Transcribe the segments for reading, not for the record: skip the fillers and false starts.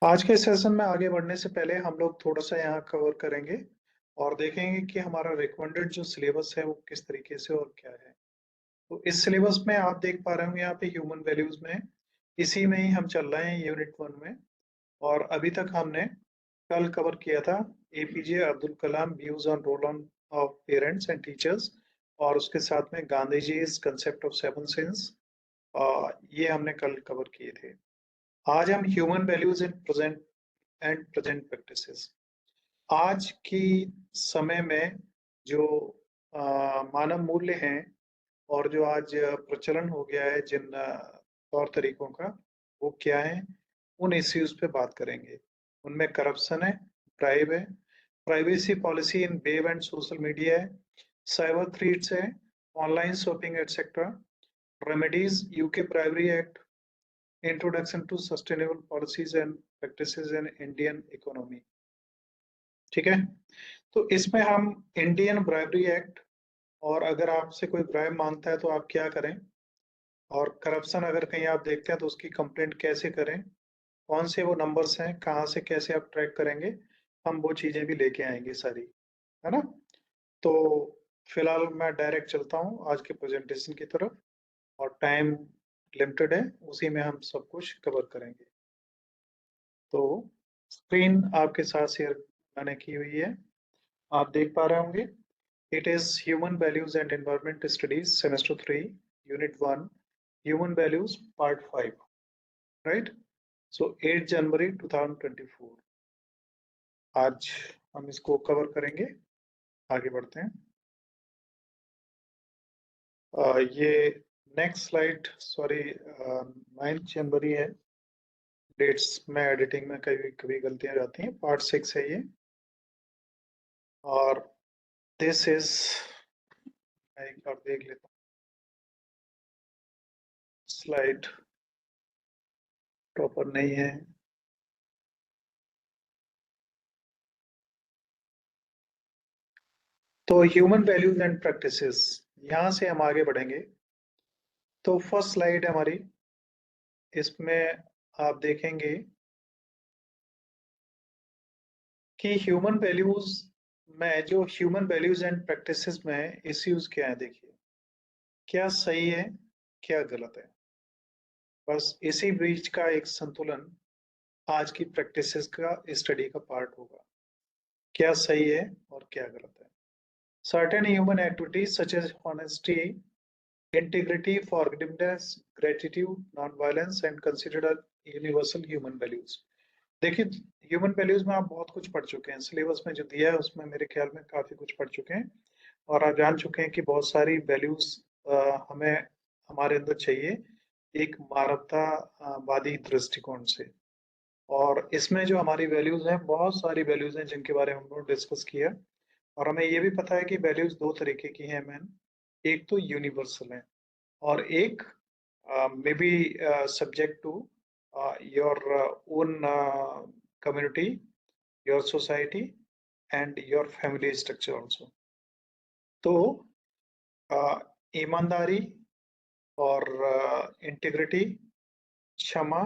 आज के सेशन में आगे बढ़ने से पहले हम लोग थोड़ा सा यहाँ कवर करेंगे और देखेंगे कि हमारा रिकमेंडेड जो सिलेबस है वो किस तरीके से और क्या है। तो इस सिलेबस में आप देख पा रहे होंगे यहाँ पे ह्यूमन वैल्यूज में इसी में ही हम चल रहे हैं यूनिट 1 में। और अभी तक हमने कल कवर किया था APJ Abdul Kalam views on roll on off parents and teachers, और उसके साथ में Gandhi ji concept of seven since. ये हमने कल कवर किए थे। आज हम human values in present and present practices. आज की समय में जो मानव मूल्य हैं और जो आज प्रचलन हो गया है जिन तौर तरीकों का, वो क्या है, उन इश्यूज पे बात करेंगे। उनमें करप्शन है, ब्राइब है, privacy policy in web and social media है, साइबर थ्रेट्स है, online shopping etcetera, remedies, UK bribery act, introduction to sustainable policies and practices in Indian economy. ठीक है, तो इसमें हम इंडियन ब्राइबरी एक्ट, और अगर आपसे कोई ब्राइब मांगता है तो आप क्या करें, और करप्शन अगर कहीं आप देखते हैं तो उसकी कंप्लेंट कैसे करें, कौन से वो नंबर्स हैं, कहाँ से कैसे आप ट्रैक करेंगे, हम वो चीजें भी लेके आएंगे सारी, है ना। तो फिलहाल मैं डायरेक्ट चलता हूँ आज के प्रेजेंटेशन की तरफ, और टाइम लिमिटेड है, उसी में हम सब कुछ कवर करेंगे। तो स्क्रीन आपके साथ शेयर मैंने की हुई है, आप देख पा रहे होंगे। It is human values and environment studies semester 3 unit 1 human values part 5, right. So 8 January 2024 आज हम इसको कवर करेंगे। आगे बढ़ते हैं। ये नेक्स्ट स्लाइड, सॉरी, 9 जनवरी है। डेट्स में एडिटिंग में कभी कभी गलतियां जाती हैं। पार्ट 6 है ये, और दिस इज, मैं एक बार देख लेता हूँ स्लाइड प्रॉपर नहीं है। तो ह्यूमन वैल्यूज एंड प्रैक्टिसेस, यहाँ से हम आगे बढ़ेंगे। तो फर्स्ट स्लाइड है हमारी, इसमें आप देखेंगे कि ह्यूमन वैल्यूज में, जो ह्यूमन वैल्यूज एंड प्रैक्टिसेस में इश्यूज क्या है, देखिए क्या सही है क्या गलत है। बस इसी बीच का एक संतुलन आज की प्रैक्टिसेस का स्टडी का पार्ट होगा, क्या सही है और क्या गलत है। Certain human activities such as honesty, integrity, forgiveness, gratitude, non-violence and considered universal human values। देखिए, ह्यूमन वैल्यूज में आप बहुत कुछ पढ़ चुके हैं, सिलेबस में जो दिया है उसमें मेरे ख्याल में काफी कुछ पढ़ चुके हैं, और आप जान चुके हैं कि बहुत सारी वैल्यूज हमें हमारे अंदर चाहिए एक मानवतावादी दृष्टिकोण से। और इसमें जो हमारी वैल्यूज हैं, बहुत सारी वैल्यूज हैं जिनके बारे में हम लोग डिस्कस किया, और हमें ये भी पता है कि वैल्यूज दो तरीके की हैं मैन। एक तो यूनिवर्सल है, और एक may be subject to your own community, your society and your family structure also। तो ईमानदारी और इंटीग्रिटी, क्षमा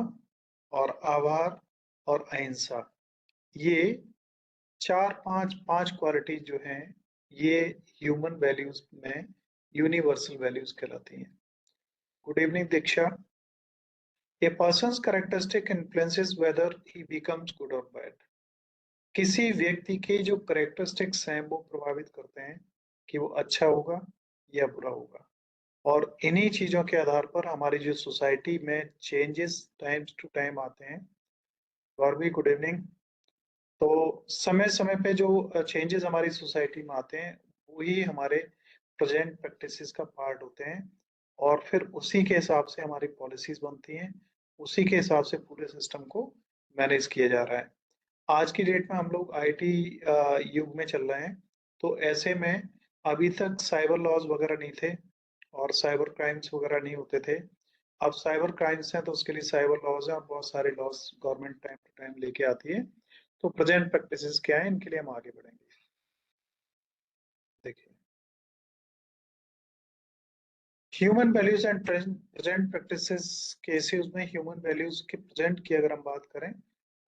और आभार और अहिंसा, ये चार पांच पांच क्वालिटी जो हैं, ये ह्यूमन वैल्यूज में यूनिवर्सल वैल्यूज कहलाती हैं। गुड इवनिंग दीक्षा। ए पर्सन्स कैरेक्टरिस्टिक इन्फ्लुएंसेस वेदर ही बिकम्स गुड और बैड। किसी व्यक्ति के जो करेक्टरिस्टिक्स हैं वो प्रभावित करते हैं कि वो अच्छा होगा या बुरा होगा, और इन्हीं चीजों के आधार पर हमारी जो सोसाइटी में चेंजेस टाइम टू टाइम आते हैं। और भी गुड इवनिंग। तो समय समय पे जो चेंजेस हमारी सोसाइटी में आते हैं वही हमारे प्रेजेंट प्रैक्टिसेस का पार्ट होते हैं, और फिर उसी के हिसाब से हमारी पॉलिसीज बनती हैं, उसी के हिसाब से पूरे सिस्टम को मैनेज किया जा रहा है। आज की डेट में हम लोग आईटी युग में चल रहे हैं, तो ऐसे में अभी तक साइबर लॉज वगैरह नहीं थे और साइबर क्राइम्स वगैरह नहीं होते थे। अब साइबर क्राइम्स हैं तो उसके लिए साइबर लॉज हैं, और बहुत सारे laws government time to time लेके आती है। तो प्रेजेंट प्रैक्टिसेस क्या है, इनके लिए हम आगे बढ़ेंगे। देखिए, human values and present practices के इश्यूज में ह्यूमन वैल्यूज के प्रेजेंट की अगर हम बात करें,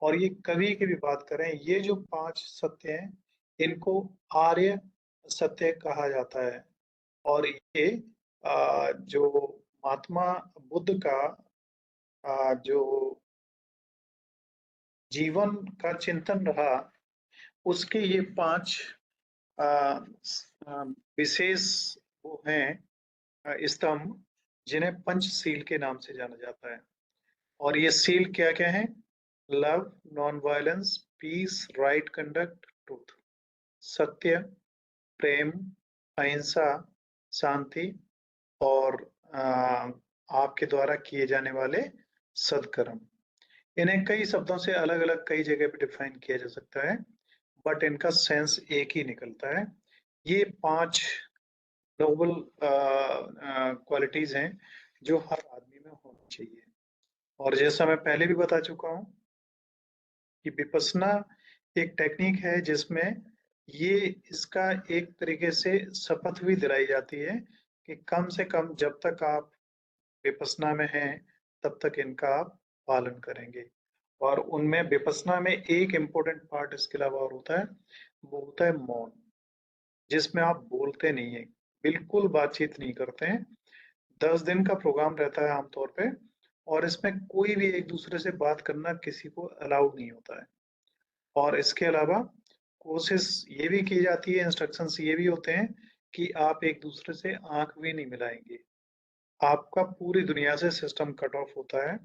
और ये कवि की भी बात करें, ये जो 5 सत्य हैं, इनको आर्य सत्य कहा जाता है। और ये जो महात्मा बुद्ध का जो जीवन का चिंतन रहा, उसके ये 5 अ, विशेष वो हैं स्तंभ, जिन्हें पंचशील के नाम से जाना जाता है। और ये सील क्या क्या है? Love, non violence, peace, right conduct, truth. सत्य, प्रेम, अहिंसा, शांति और आपके द्वारा किए जाने वाले सद्कर्म। इन्हें कई शब्दों से अलग अलग कई जगह पे डिफाइन किया जा सकता है, बट इनका सेंस एक ही निकलता है। ये 5 नोबल क्वालिटीज हैं जो हर आदमी में होनी चाहिए। और जैसा मैं पहले भी बता चुका हूँ कि विपश्यना एक टेक्निक है जिसमें ये इसका एक तरीके से शपथ भी दिलाई जाती है कि कम से कम जब तक आप विपश्यना में हैं, तब तक इनका आप पालन करेंगे। और उनमें विपश्यना में एक इम्पोर्टेंट पार्ट इसके अलावा और होता है, वो होता है मौन, जिसमें आप बोलते नहीं है, बिल्कुल बातचीत नहीं करते हैं। 10 दिन का प्रोग्राम रहता है आमतौर पे, और इसमें कोई भी एक दूसरे से बात करना किसी को अलाउड नहीं होता है। और इसके अलावा कोशिश ये भी की जाती है, इंस्ट्रक्शंस ये भी होते हैं कि आप एक दूसरे से आंख भी नहीं मिलाएंगे। आपका पूरी दुनिया से सिस्टम कट ऑफ होता है।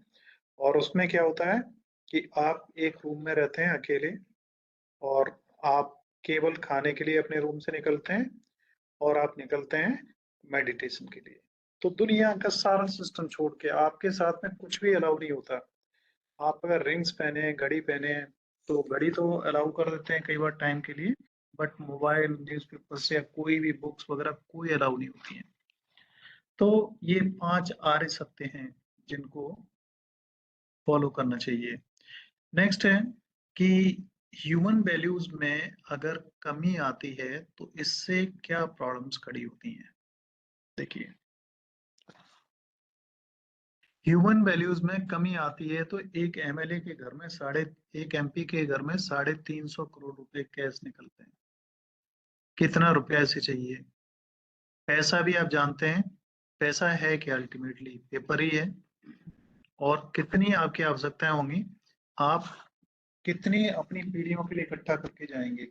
और उसमें क्या होता है कि आप एक रूम में रहते हैं अकेले, और आप केवल खाने के लिए अपने रूम से निकलते हैं, और आप निकलते हैं मेडिटेशन के लिए। तो दुनिया का सारा सिस्टम छोड़ के आपके साथ में कुछ भी अलाउ नहीं होता। आप अगर रिंग्स पहने हैं, घड़ी पहने हैं, तो घड़ी तो अलाउ कर देते हैं कई बार टाइम के लिए, बट मोबाइल, न्यूज़पेपर्स या कोई भी बुक्स वगैरह कोई अलाउ नहीं होती है। तो ये 5 आर्य सत्य हैं जिनको फॉलो करना चाहिए। नेक्स्ट है कि ह्यूमन वैल्यूज में अगर कमी आती है तो इससे क्या प्रॉब्लम्स खड़ी होती हैं। देखिए, ह्यूमन वैल्यूज में कमी आती है तो एक एमएलए के घर में एक एमपी के घर में 350 करोड़ रुपए कैश निकलते हैं। कितना रुपया ऐसे चाहिए? पैसा भी आप जानते हैं, पैसा है कि अल्टीमेटली पेपर ही है। और कितनी आपकी आवश्यकताएं होंगी, आप कितनी अपनी पीढ़ियों के लिए इकट्ठा करके जाएंगे।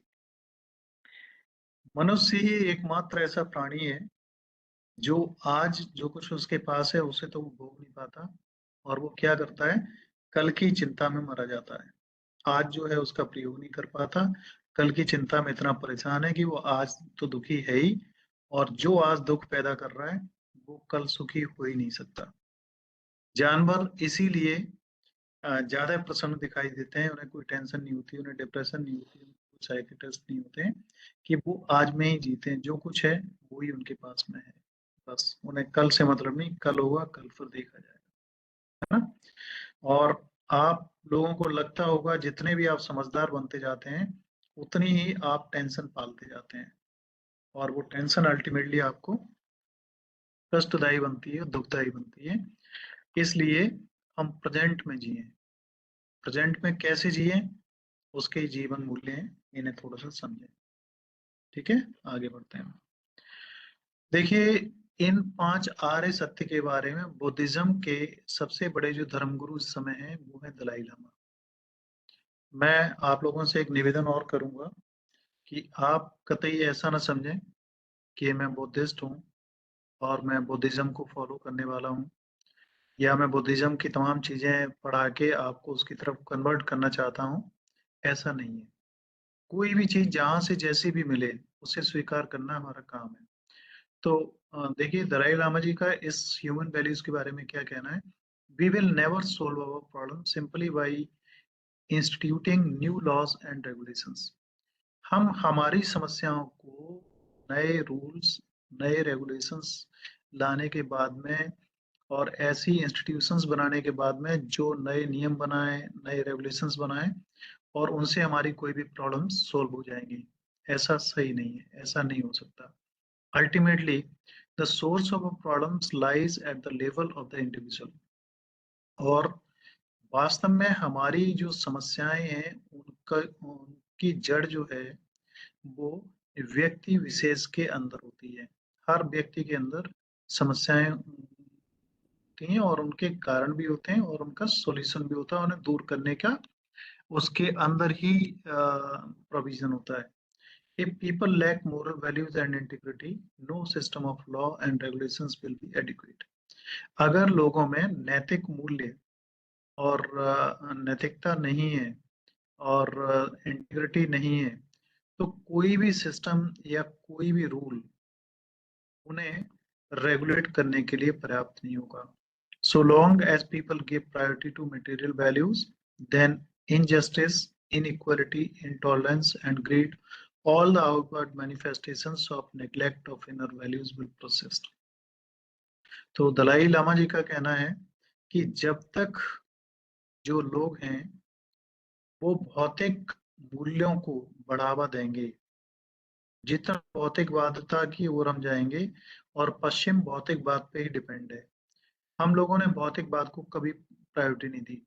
मनुष्य ही एकमात्र ऐसा प्राणी है जो आज जो कुछ उसके पास है उसे तो वो भोग नहीं पाता, और वो क्या करता है, कल की चिंता में मरा जाता है। आज जो है उसका प्रयोग नहीं कर पाता, कल की चिंता में इतना परेशान है कि वो आज तो दुखी है ही, और जो आज दुख पैदा कर रहा है वो कल सुखी हो ही नहीं सकता। जानवर इसीलिए ज्यादा प्रसन्न दिखाई देते हैं, उन्हें कोई टेंशन नहीं होती, उन्हें डिप्रेशन नहीं होती, उन्हें साइकियाट्रिस्ट नहीं होते हैं, कि वो आज में ही जीते हैं, जो कुछ है वो ही उनके पास में है। बस उन्हें कल से मतलब नहीं, कल होगा कल फिर देखा जाएगा, है ना। और आप लोगों को लगता होगा जितने भी आप समझदार बनते जाते हैं, उतनी ही आप टेंशन पालते जाते हैं, और वो टेंशन अल्टीमेटली आपको कष्टदायी बनती है, दुखदायी बनती है। इसलिए हम प्रेजेंट में जिए। प्रेजेंट में कैसे जिए, उसके जीवन मूल्य हैं, इन्हें थोड़ा सा समझें। ठीक है, आगे बढ़ते हैं। देखिए, इन 5 आर्य सत्य के बारे में बुद्धिज्म के सबसे बड़े जो धर्मगुरु इस समय हैं वो है दलाई लामा। मैं आप लोगों से एक निवेदन और करूंगा कि आप कतई ऐसा ना समझें कि मैं बुद्धिस्ट हूँ और मैं बुद्धिज्म को फॉलो करने वाला हूँ, या मैं बुद्धिज्म की तमाम चीजें पढ़ा के आपको उसकी तरफ कन्वर्ट करना चाहता हूँ। ऐसा नहीं है। कोई भी चीज जहां से जैसी भी मिले उसे स्वीकार करना हमारा काम है। तो देखिए, दलाई लामा जी का इस ह्यूमन वैल्यूज के बारे में क्या कहना है। We will never solve our problem simply by instituting new laws and regulations. हम हमारी समस्याओं को नए रूल्स, नए रेगुलेशंस लाने के बाद में, और ऐसी इंस्टीट्यूशंस बनाने के बाद में जो नए नियम बनाए, नए रेगुलेशंस बनाए, और उनसे हमारी कोई भी प्रॉब्लम सोल्व हो जाएंगी, ऐसा सही नहीं है, ऐसा नहीं हो सकता। Ultimately the source of problems lies at the level of the individual. और वास्तव में हमारी जो समस्याएं हैं उनकी जड़ जो है वो व्यक्ति विशेष के अंदर होती है। हर व्यक्ति के अंदर समस्याएं होती हैं और उनके कारण भी होते हैं और उनका सॉल्यूशन भी होता है, उन्हें दूर करने का उसके अंदर ही प्रोविजन होता है। If people lack moral values and integrity, no system of law and regulations will be adequate. अगर लोगों में नैतिक मूल्य और नैतिकता नहीं है और इंटीग्रिटी नहीं है, तो कोई भी सिस्टम या कोई भी रूल उन्हें रेगुलेट करने के लिए पर्याप्त नहीं होगा। So long as people give priority to material values, then injustice, inequality, intolerance, and greed, all the outward manifestations of neglect of inner values will persist. तो दलाई लामा जी का कहना है कि जब तक जो लोग हैं वो भौतिक मूल्यों को बढ़ावा देंगे, जितना भौतिकवादता की ओर हम जाएंगे, और पश्चिम भौतिकवाद पे ही डिपेंड है, हम लोगों ने भौतिकवाद को कभी प्रायोरिटी नहीं दी।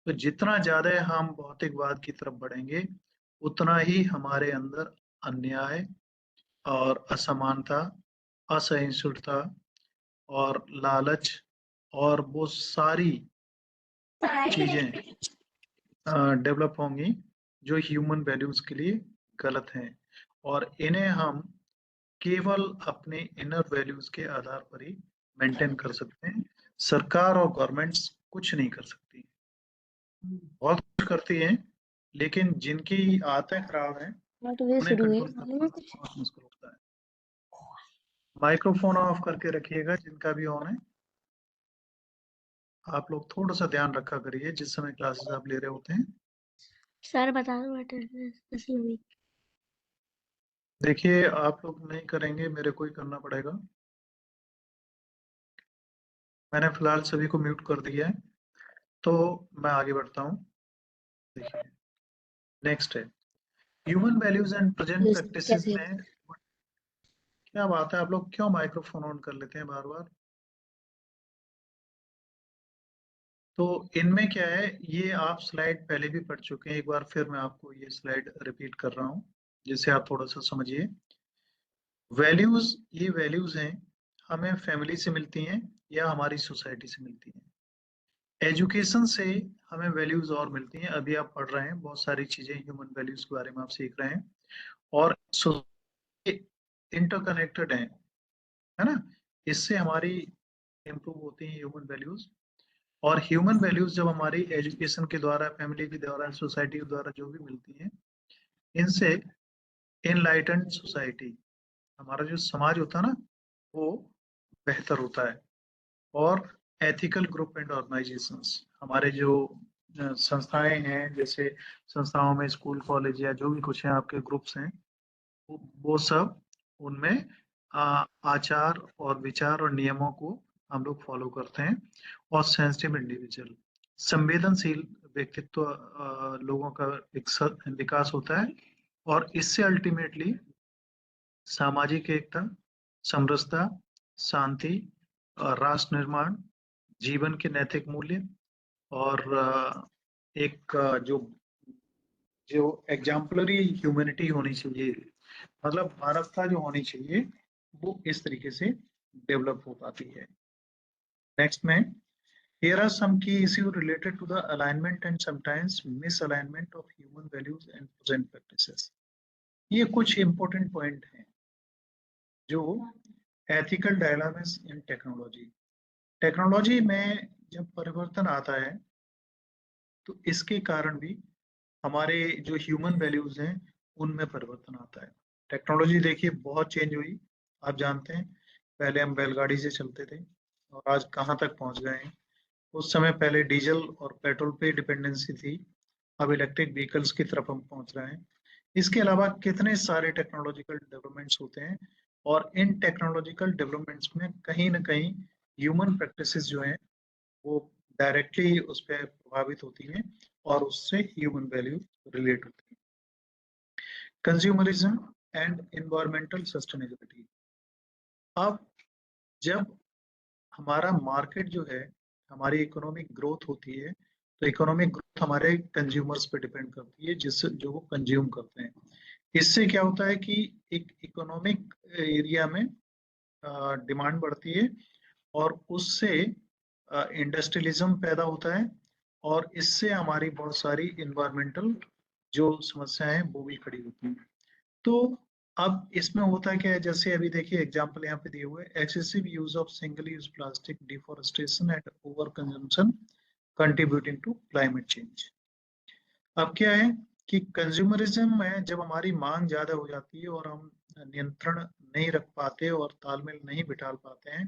तो जितना ज्यादा हम भौतिकवाद की तरफ बढ़ेंगे उतना ही हमारे अंदर अन्याय और असमानता, असहिष्णुता और लालच और वो सारी चीजें डेवलप होंगी जो ह्यूमन वैल्यूज के लिए गलत हैं, और इन्हें हम केवल अपने इनर वैल्यूज के आधार पर ही मेंटेन कर सकते हैं। सरकार और गवर्नमेंट्स कुछ नहीं कर सकती, बहुत कुछ करती हैं, लेकिन जिनकी आदतें खराब हैं उन्हें शुरू कंट्रोल करना है। बहुत मुश्किल होता है। माइक्रोफोन ऑफ करके रखिएगा जिनका भी ऑन है। आप लोग थोड़ा सा ध्यान रखा करिए जिस समय क्लासेस आप ले रहे होते हैं। सर बता दो अटेंडेंस। देखिए आप लोग नहीं करेंगे, मेरे को ही करना पड़ेगा। मैंने फिलहाल सभी को म्यूट कर दिया है, तो मैं आगे बढ़ता हूँ। देखिए नेक्स्ट है human values and present practices कैसे? में। क्या बात है, आप लोग क्यों माइक्रोफोन ऑन कर लेते हैं बार बार? तो इनमें क्या है, ये आप स्लाइड पहले भी पढ़ चुके हैं, एक बार फिर मैं आपको ये स्लाइड रिपीट कर रहा हूँ जिससे आप थोड़ा सा समझिए। वैल्यूज, ये वैल्यूज हैं हमें फैमिली से मिलती हैं या हमारी सोसाइटी से मिलती हैं। एजुकेशन से हमें वैल्यूज और मिलती हैं, अभी आप पढ़ रहे हैं बहुत सारी चीजें ह्यूमन वैल्यूज के बारे में आप सीख रहे हैं, और इंटरकनेक्टेड है ना, इससे हमारी इम्प्रूव होती हैं ह्यूमन वैल्यूज। और ह्यूमन वैल्यूज जब हमारी एजुकेशन के द्वारा, फैमिली के द्वारा, सोसाइटी के द्वारा जो भी मिलती हैं, इनसे इनलाइटेंड सोसाइटी, हमारा जो समाज होता है ना वो बेहतर होता है। और एथिकल ग्रुप एंड ऑर्गेनाइजेशंस, हमारे जो संस्थाएं हैं, जैसे संस्थाओं में स्कूल कॉलेज या जो भी कुछ है आपके ग्रुप्स हैं, वो सब उनमें आचार और विचार और नियमों को हम लोग फॉलो करते हैं। और सेंसिटिव इंडिविजुअल, संवेदनशील व्यक्तित्व लोगों का विकास होता है, और इससे अल्टीमेटली सामाजिक एकता, समरसता, शांति, राष्ट्र निर्माण, जीवन के नैतिक मूल्य, और एक जो जो एग्जाम्पलरी ह्यूमैनिटी होनी चाहिए, मतलब मानवता जो होनी चाहिए, वो इस तरीके से डेवलप हो पाती है। नेक्स्ट में here are some key issues related to the alignment and sometimes misalignment of human values and present practices. ये कुछ important point हैं जो ethical dilemmas in technology, technology में जब परिवर्तन आता है तो इसके कारण भी हमारे जो ह्यूमन वैल्यूज हैं उनमें परिवर्तन आता है। टेक्नोलॉजी देखिए बहुत चेंज हुई, आप जानते हैं पहले हम बैलगाड़ी से चलते थे और आज कहाँ तक पहुंच गए हैं। उस समय पहले डीजल और पेट्रोल पे डिपेंडेंसी थी, अब इलेक्ट्रिक व्हीकल्स की तरफ हम पहुंच रहे हैं। इसके अलावा कितने सारे टेक्नोलॉजिकल डेवलपमेंट्स होते हैं, और इन टेक्नोलॉजिकल डेवलपमेंट्स में कहीं ना कहीं ह्यूमन प्रैक्टिसेस जो हैं वो डायरेक्टली उस पर प्रभावित होती हैं और उससे ह्यूमन वैल्यू रिलेट होती है। कंज्यूमरिज्म एंड एनवायरमेंटल सस्टेनेबिलिटी, अब जब हमारा मार्केट जो है, हमारी इकोनॉमिक ग्रोथ होती है, तो इकोनॉमिक ग्रोथ हमारे कंज्यूमर्स पे डिपेंड करती है, जिससे जो वो कंज्यूम करते हैं। इससे क्या होता है कि एक इकोनॉमिक एरिया में डिमांड बढ़ती है और उससे इंडस्ट्रियलिज्म पैदा होता है, और इससे हमारी बहुत सारी इन्वायरमेंटल जो समस्याएं हैं वो भी खड़ी होती हैं। तो अब इसमें होता क्या है, जैसे अभी देखिए एग्जांपल यहाँ पे दिए हुए, excessive use of single use plastic, deforestation and over consumption contributing to climate change. अब क्या है कि कंज्यूमरिज्म में जब हमारी मांग ज्यादा हो जाती है और हम नियंत्रण नहीं रख पाते और तालमेल नहीं बिठा पाते हैं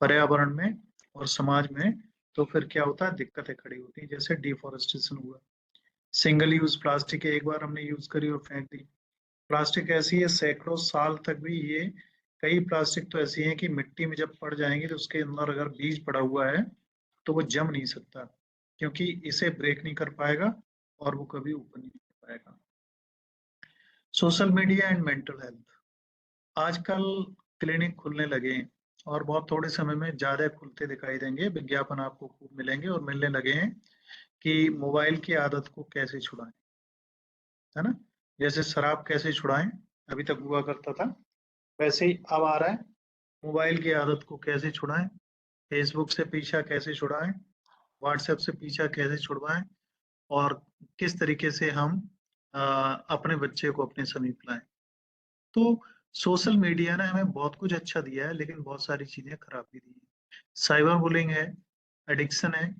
पर्यावरण में और समाज में, तो फिर क्या होता है, दिक्कतें खड़ी होती हैं। जैसे डिफोरेस्टेशन हुआ, सिंगल यूज प्लास्टिक एक बार हमने यूज करी और फेंक दी। प्लास्टिक ऐसी है सैकड़ों साल तक भी ये, कई प्लास्टिक तो ऐसी हैं कि मिट्टी में जब पड़ जाएंगी तो उसके अंदर अगर बीज पड़ा हुआ है तो वो जम नहीं सकता, क्योंकि इसे ब्रेक नहीं कर पाएगा और वो कभी ऊपर नहीं कर पाएगा। Social media and mental health, आजकल क्लिनिक खुलने लगे हैं और बहुत थोड़े समय में ज्यादा खुलते दिखाई देंगे, विज्ञापन आपको खूब मिलेंगे और मिलने लगे हैं कि मोबाइल की आदत को कैसे छुड़ाएं, है ना। जैसे शराब कैसे छुड़ाएं, अभी तक हुआ करता था, वैसे ही अब आ रहा है मोबाइल की आदत को कैसे छुड़ाएं, फेसबुक से पीछा कैसे छुड़ाएं, व्हाट्सएप से पीछा कैसे छुड़वाएं, और किस तरीके से हम अपने बच्चे को अपने समीप लाएं। तो सोशल मीडिया ने हमें बहुत कुछ अच्छा दिया है, लेकिन बहुत सारी चीजें खराब भी दी है। साइबर बुलिंग है, एडिक्शन है,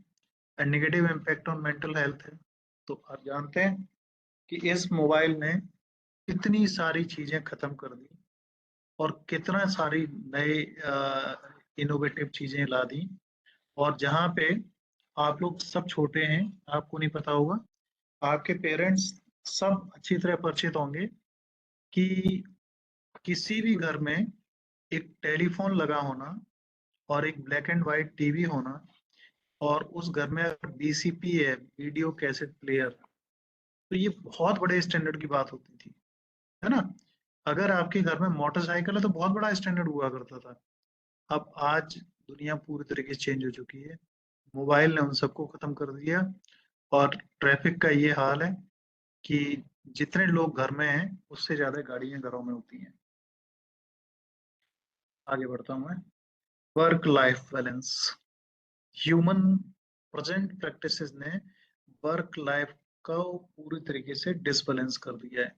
negative impact on mental health है। तो आप जानते हैं कि इस मोबाइल ने कितनी सारी चीजें खत्म कर दी और कितना सारी नए इनोवेटिव चीजें ला दी। और जहाँ पे आप लोग सब छोटे हैं, आपको नहीं पता होगा, आपके पेरेंट्स सब अच्छी तरह परिचित होंगे कि किसी भी घर में एक टेलीफोन लगा होना और एक ब्लैक एंड व्हाइट टीवी होना, और उस घर में अगर बीसीपी है, वीडियो कैसेट प्लेयर, तो ये बहुत बड़े स्टैंडर्ड की बात होती थी, है ना। अगर आपके घर में मोटरसाइकिल है तो बहुत बड़ा स्टैंडर्ड हुआ करता था। अब आज दुनिया पूरी तरीके से चेंज हो चुकी है, मोबाइल ने उन सबको खत्म कर दिया। और ट्रैफिक का ये हाल है कि जितने लोग घर में हैं उससे ज्यादा गाड़ियां घरों में होती हैं। आगे बढ़ता हूं मैं। Work life balance, human present practices ने वर्क लाइफ को पूरी तरीके से डिसबैलेंस कर दिया है।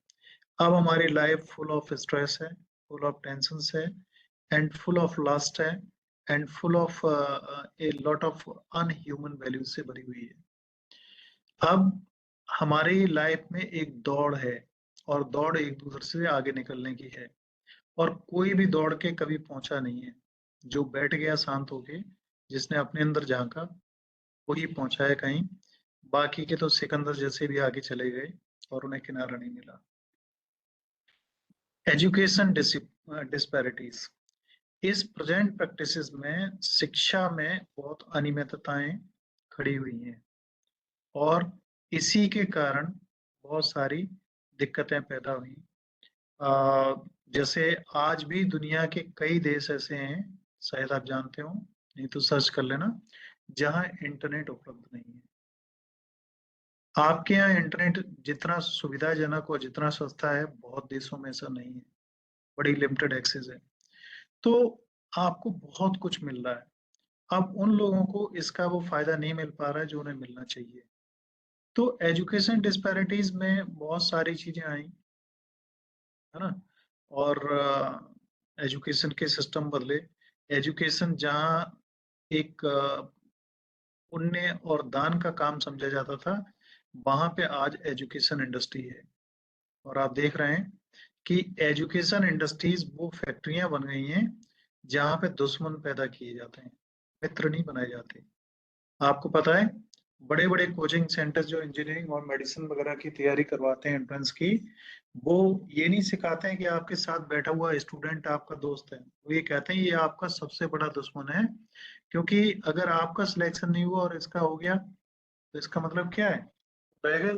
अब हमारी लाइफ फुल ऑफ स्ट्रेस है, फुल ऑफ टेंशन है, एंड फुल ऑफ लस्ट है, and full of a lot of unhuman values से भरी हुई है। अब हमारी लाइफ में एक दौड़ है, और दौड़ एक दूसरे से आगे निकलने की है, और कोई भी दौड़ के कभी पहुंचा नहीं है। जो बैठ गया शांत होके, जिसने अपने अंदर झांका, वही पहुंचा है कहीं। बाकी के तो सिकंदर जैसे भी आगे चले गए और उन्हें किनारा नहीं मिला। एजुकेशन डिस्पैरिटीज, इस प्रेजेंट प्रैक्टिसेस में शिक्षा में बहुत अनियमितताएं खड़ी हुई हैं, और इसी के कारण बहुत सारी दिक्कतें पैदा हुई। अ, जैसे आज भी दुनिया के कई देश ऐसे हैं, शायद आप जानते हो, नहीं तो सर्च कर लेना, जहां इंटरनेट उपलब्ध नहीं है। आपके यहाँ इंटरनेट जितना सुविधाजनक और जितना सस्ता है, बहुत देशों में ऐसा नहीं है, बड़ी लिमिटेड एक्सेस है। तो आपको बहुत कुछ मिल रहा है, अब उन लोगों को इसका वो फायदा नहीं मिल पा रहा है जो उन्हें मिलना चाहिए। तो एजुकेशन डिस्पैरिटीज में बहुत सारी चीजें आई, है ना। और एजुकेशन के सिस्टम बदले। एजुकेशन जहाँ एक पुण्य और दान का काम समझा जाता था, वहां पे आज एजुकेशन इंडस्ट्री है। और आप देख रहे हैं कि एजुकेशन इंडस्ट्रीज वो फैक्ट्रियां बन गई हैं जहाँ पे दुश्मन पैदा किए जाते हैं, मित्र नहीं बनाए जाते। आपको पता है, बड़े बड़े कोचिंग सेंटर जो इंजीनियरिंग और मेडिसिन वगैरह की तैयारी करवाते हैं एंट्रेंस की, वो ये नहीं सिखाते हैं कि आपके साथ बैठा हुआ स्टूडेंट आपका दोस्त है, वो ये कहते हैं ये आपका सबसे बड़ा दुश्मन है, क्योंकि अगर आपका सिलेक्शन नहीं हुआ और इसका हो गया तो इसका मतलब क्या है, रह गए।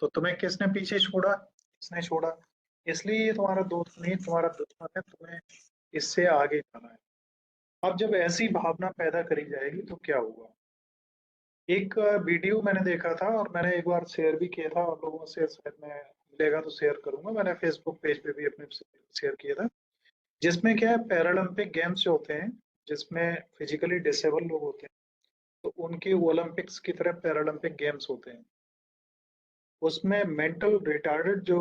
तो तुम्हें किसने पीछे छोड़ा, किसने छोड़ा, इसलिए ये तुम्हारा दोस्त नहीं, तुम्हारा दुश्मन है, तुम्हें इससे आगे जाना है। अब जब ऐसी भावना पैदा करी जाएगी तो क्या होगा, एक वीडियो मैंने देखा था और मैंने एक बार शेयर भी किया था और लोगों से, शायद मैं मिलेगा तो शेयर करूंगा, मैंने फेसबुक पेज पे भी अपने शेयर किया था। जिसमें क्या है, पैरालंपिक गेम्स जो होते हैं जिसमें फिजिकली डिसेबल लोग होते हैं, तो उनके ओलंपिक्स की तरह पैरालंपिक गेम्स होते हैं। उसमें मेंटल रिटार्डेड जो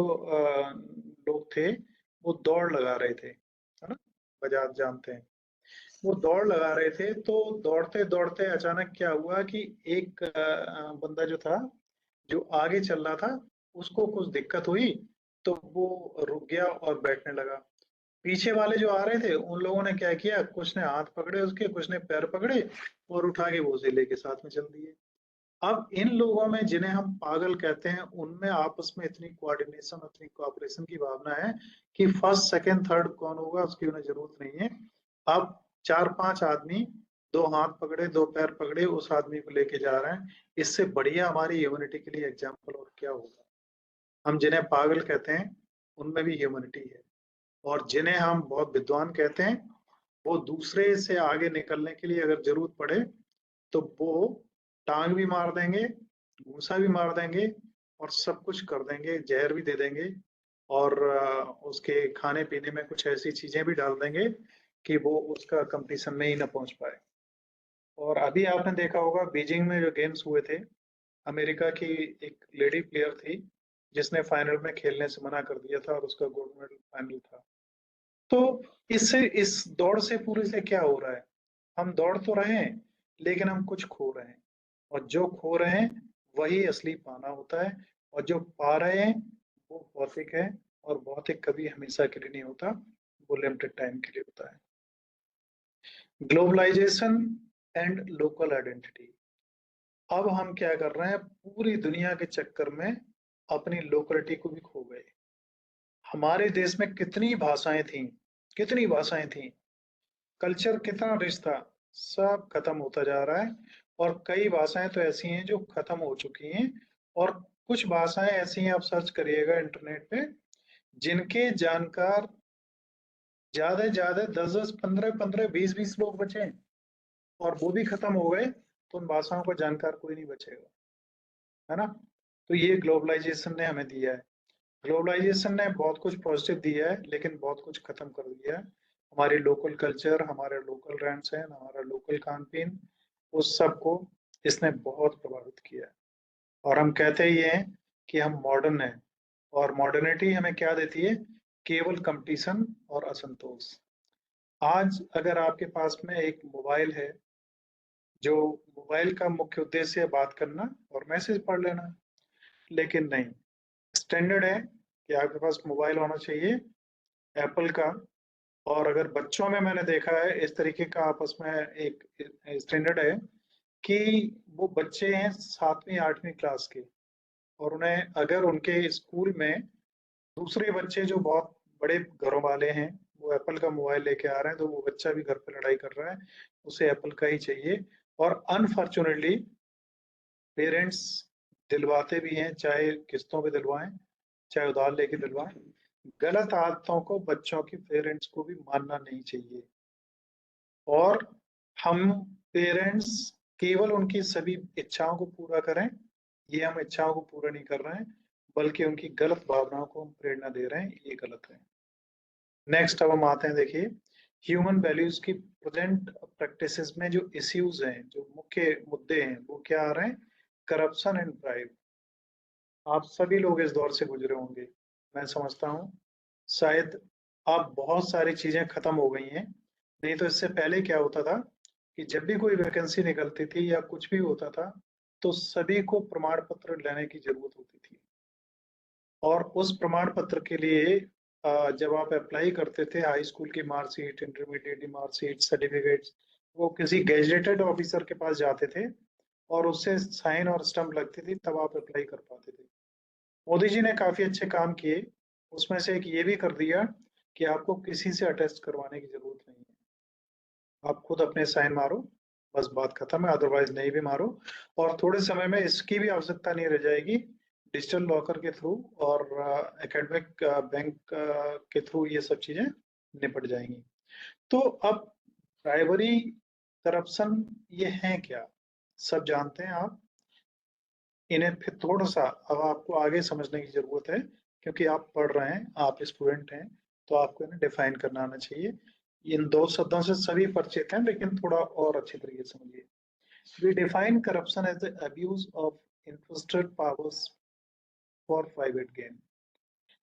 लोग थे, वो दौड़ लगा रहे थे, है ना, बजाज जानते हैं। वो दौड़ लगा रहे थे, तो दौड़ते दौड़ते अचानक क्या हुआ कि एक बंदा जो था, जो आगे चल रहा था, उसको कुछ दिक्कत हुई, तो वो रुक गया और बैठने लगा। पीछे वाले जो आ रहे थे, उन लोगों ने क्या किया, कुछ ने हाथ पकड़े उसके, कुछ ने पैर पकड़े और उठा के वो जिले के साथ में चल दिए। अब इन लोगों में, जिन्हें हम पागल कहते हैं, उनमें आपस में इतनी कोऑर्डिनेशन, इतनी कोऑपरेशन की भावना है कि फर्स्ट सेकंड थर्ड कौन होगा उसकी उन्हें जरूरत नहीं है। अब चार पांच आदमी, दो हाथ पकड़े दो पैर पकड़े, उस आदमी को लेके जा रहे हैं। इससे बढ़िया हमारी ह्यूमैनिटी के लिए एग्जाम्पल और क्या होगा। हम जिन्हें पागल कहते हैं, उनमें भी ह्यूमैनिटी है। और जिन्हें हम बहुत विद्वान कहते हैं, वो दूसरे से आगे निकलने के लिए अगर जरूरत पड़े तो वो टांग भी मार देंगे, घूंसा भी मार देंगे और सब कुछ कर देंगे, जहर भी दे देंगे और उसके खाने पीने में कुछ ऐसी चीजें भी डाल देंगे कि वो उसका कंपटीशन में ही ना पहुंच पाए। और अभी आपने देखा होगा बीजिंग में जो गेम्स हुए थे, अमेरिका की एक लेडी प्लेयर थी जिसने फाइनल में खेलने से मना कर दिया था और उसका गोल्ड मेडल फाइनल था। तो इससे, इस दौड़ से पूरे से क्या हो रहा है, हम दौड़ तो रहे हैं लेकिन हम कुछ खो रहे हैं। और जो खो रहे हैं वही असली पाना होता है। और जो पा रहे हैं वो भौतिक है, और भौतिक कभी हमेशा के लिए नहीं होता, वो लिमिटेड टाइम के लिए होता है। Globalisation and local identity. अब हम क्या कर रहे हैं, पूरी दुनिया के चक्कर में अपनी लोकलिटी को भी खो गए। हमारे देश में कितनी भाषाएं थी, कितनी भाषाएं थी, कल्चर कितना रिच था, सब खत्म होता जा रहा है। और कई भाषाएं तो ऐसी हैं जो खत्म हो चुकी हैं। और कुछ भाषाएं ऐसी हैं, आप सर्च करिएगा इंटरनेट पे, जिनके जानकार ज्यादा से ज्यादा 10-10, 15-15, 20-20 लोग बचे हैं, और वो भी खत्म हो गए, तो उन भाषाओं का जानकार कोई नहीं बचेगा, है ना। तो ये ग्लोबलाइजेशन ने हमें दिया है। ग्लोबलाइजेशन ने बहुत कुछ पॉजिटिव दिया है लेकिन बहुत कुछ खत्म कर दिया है। हमारी लोकल कल्चर, हमारे लोकल रहन सहन, हमारा लोकल खान पीन, उस सब को इसने बहुत प्रभावित किया है। और हम कहते ही हैं कि हम मॉडर्न हैं, और मॉडर्निटी हमें क्या देती है, केवल कंपटीशन और असंतोष। आज अगर आपके पास में एक मोबाइल है, जो मोबाइल का मुख्य उद्देश्य है बात करना और मैसेज पढ़ लेना, लेकिन नहीं, स्टैंडर्ड है कि आपके पास मोबाइल होना चाहिए एप्पल का। और अगर बच्चों में मैंने देखा है इस तरीके का आपस में एक स्टैंडर्ड है कि वो बच्चे हैं 7वीं 8वीं क्लास के, और उन्हें अगर उनके स्कूल में दूसरे बच्चे जो बहुत बड़े घरों वाले हैं, वो एप्पल का मोबाइल लेके आ रहे हैं, तो वो बच्चा भी घर पे लड़ाई कर रहा है, उसे एप्पल का ही चाहिए। और अनफॉर्चुनेटली पेरेंट्स दिलवाते भी हैं, चाहे किस्तों पे दिलवाएं चाहे उधार लेके दिलवाएं। गलत आदतों को बच्चों की पेरेंट्स को भी मानना नहीं चाहिए। और हम पेरेंट्स केवल उनकी सभी इच्छाओं को पूरा करें, ये हम इच्छाओं को पूरा नहीं कर रहे हैं, बल्कि उनकी गलत भावनाओं को हम प्रेरणा दे रहे हैं, ये गलत है। नेक्स्ट अब हम आते हैं, देखिए, ह्यूमन वैल्यूज की प्रेजेंट प्रैक्टिसेस में जो इश्यूज हैं, जो मुख्य मुद्दे हैं, वो क्या आ रहे हैं, करप्शन एंड ब्राइब। आप सभी लोग इस दौर से गुजरे होंगे, मैं समझता हूँ। शायद अब बहुत सारी चीजें खत्म हो गई हैं, नहीं तो इससे पहले क्या होता था कि जब भी कोई वैकेंसी निकलती थी या कुछ भी होता था, तो सभी को प्रमाण पत्र लेने की जरूरत होती थी। और उस प्रमाण पत्र के लिए जब आप अप्लाई करते थे, हाई स्कूल की मार्कशीट, इंटरमीडिएट की मार्कशीट, सर्टिफिकेट्स, वो किसी गेजेटेड ऑफिसर के पास जाते थे और उससे साइन और स्टंप लगती थी, तब आप अप्लाई कर पाते थे। मोदी जी ने काफी अच्छे काम किए, उसमें से एक ये भी कर दिया कि आपको किसी से अटेस्ट करवाने की जरूरत नहीं है, आप खुद अपने साइन मारो, बस बात खत्म है, अदरवाइज नहीं भी मारो। और थोड़े समय में इसकी भी आवश्यकता नहीं रह जाएगी, डिजिटल लॉकर के थ्रू और एकेडमिक बैंक के थ्रू ये सब चीजें निपट जाएंगी। तो अब ब्राइबरी, करप्शन, ये है क्या, सब जानते हैं आप। इन्हें फिर थोड़ा सा अब आपको आगे समझने की जरूरत है, क्योंकि आप पढ़ रहे हैं, आप स्टूडेंट हैं, तो आपको इन्हें डिफाइन करना आना चाहिए। इन दो शब्दों से सभी परिचित हैं, लेकिन थोड़ा और अच्छे तरीके से समझिए। We define corruption as the abuse of entrusted powers for private gain.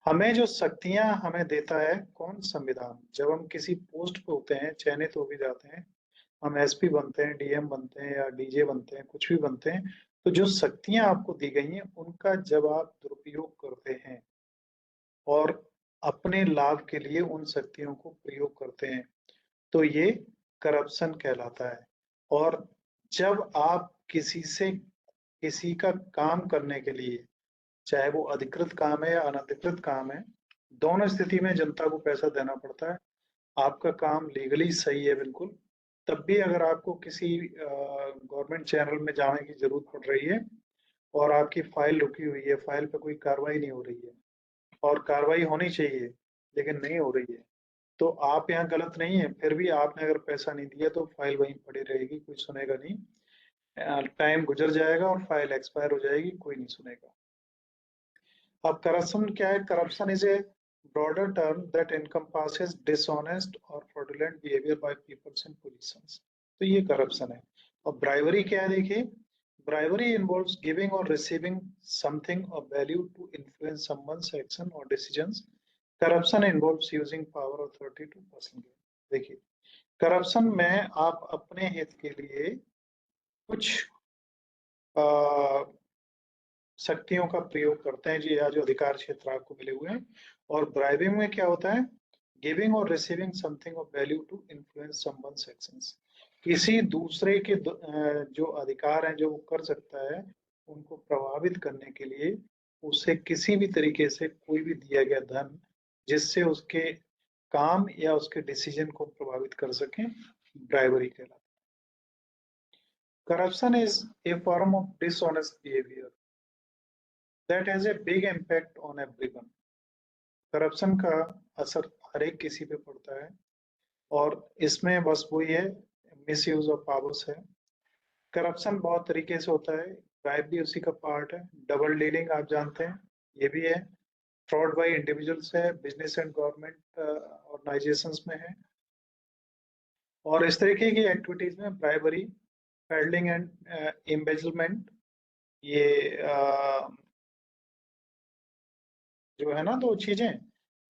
हमें जो शक्तियां हमें देता है कौन? संविधान। जब हम किसी पोस्ट पे होते हैं, चयनित हो भी जाते हैं, हम एसपी बनते हैं, डीएम बनते हैं या डीजे बनते हैं, कुछ भी बनते हैं, तो जो शक्तियां आपको दी गई हैं उनका जब आप दुरुपयोग करते हैं और अपने लाभ के लिए उन शक्तियों को प्रयोग करते हैं, तो ये करप्शन कहलाता है। और जब आप किसी का काम करने के लिए, चाहे वो अधिकृत काम है या अनधिकृत काम है, दोनों स्थिति में जनता को पैसा देना पड़ता है। आपका काम लीगली सही है बिल्कुल, तब भी अगर आपको किसी गवर्नमेंट चैनल में जाने की जरूरत पड़ रही है और आपकी फाइल रुकी हुई है, फाइल पे कोई कार्रवाई नहीं हो रही है, और कार्रवाई होनी चाहिए लेकिन नहीं हो रही है, तो आप यहाँ गलत नहीं है, फिर भी आपने अगर पैसा नहीं दिया तो फाइल वहीं पड़ी रहेगी, कोई सुनेगा नहीं। टाइम गुजर जाएगा और फाइल एक्सपायर हो जाएगी, कोई नहीं सुनेगा। अब करप्शन क्या है? Corruption is a broader term that encompasses dishonest or fraudulent behavior by peoples in positions। तो ये करप्शन है। और ब्राइवरी क्या है? देखिए, ब्राइवरी इन्वॉल्व्स गिविंग और receiving something of value to influence someone's action और decisions. Corruption involves using power authority to person gain. देखिए, करप्शन में आप अपने हित के लिए कुछ शक्तियों का प्रयोग करते हैं जी, या जो अधिकार क्षेत्र आपको मिले हुए हैं। और ब्राइबिंग में क्या होता है? गिविंग और receiving something of value to influence someone's actions. किसी दूसरे के जो अधिकार हैं जो वो कर सकता है, उनको प्रभावित करने के लिए उसे किसी भी तरीके से कोई भी दिया गया धन जिससे उसके काम या उसके डिसीजन को प्रभावित कर सके, ब्राइबरी कहलाता है। Corruption is a form of dishonest behaviour that has a big impact on everyone। Corruption का असर हर एक किसी पे पड़ता है, और इसमें बस वही है, मिस यूज ऑफ पावर्स है। करप्शन बहुत तरीके से होता है, ब्राइब भी उसी का पार्ट है। डबल डीलिंग आप जानते हैं, ये भी है। फ्रॉड बाई इंडिविजुअल्स है, बिजनेस एंड गवर्नमेंट ऑर्गेनाइजेशंस में है। और इस तरीके की एक्टिविटीज में ब्राइबरी, पेडलिंग एंड एम्बेजलमेंट, ये जो है ना, दो चीजें।